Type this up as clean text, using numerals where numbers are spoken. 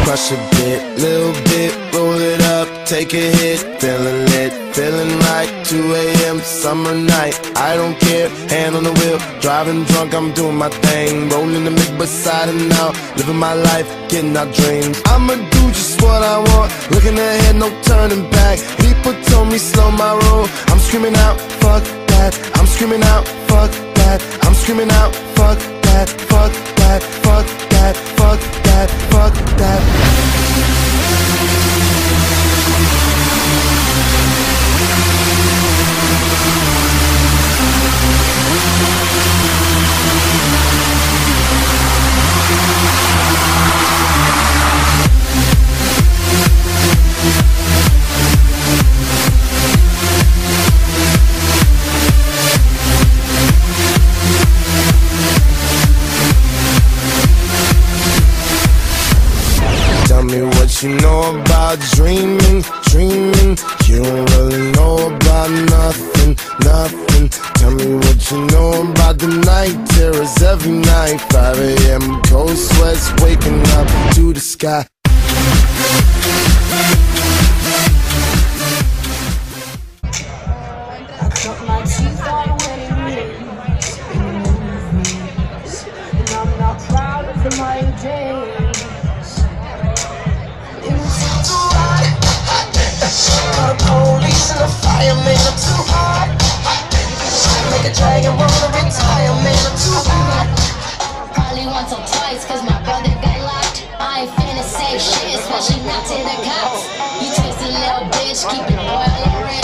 Crush a bit, little bit, roll it up, take a hit. Feeling lit, feeling right, 2 a.m. summer night. I don't care, hand on the wheel, driving drunk, I'm doing my thing. Rolling the mid beside and now, living my life, getting our dreams. I'ma do just what I want, looking ahead, no turning back. People told me slow my roll, I'm screaming out, fuck that. I'm screaming out, fuck that. I'm screaming out, fuck that, fuck that, fuck that, fuck that, fuck that. Tell me what you know about dreaming, dreaming. You don't really know about nothing, nothing. Tell me what you know about the night terrors every night. 5 a.m. cold sweats waking up to the sky. I cut my teeth on winning movies, and I'm not proud of my days. The police and the fireman, I'm too hot. Make a dragon wanna retire, man, I'm too hot. Probably once or twice, cause my brother got locked. I ain't finna say shit, especially not to the cops. You twisted little bitch, keeping oil on red.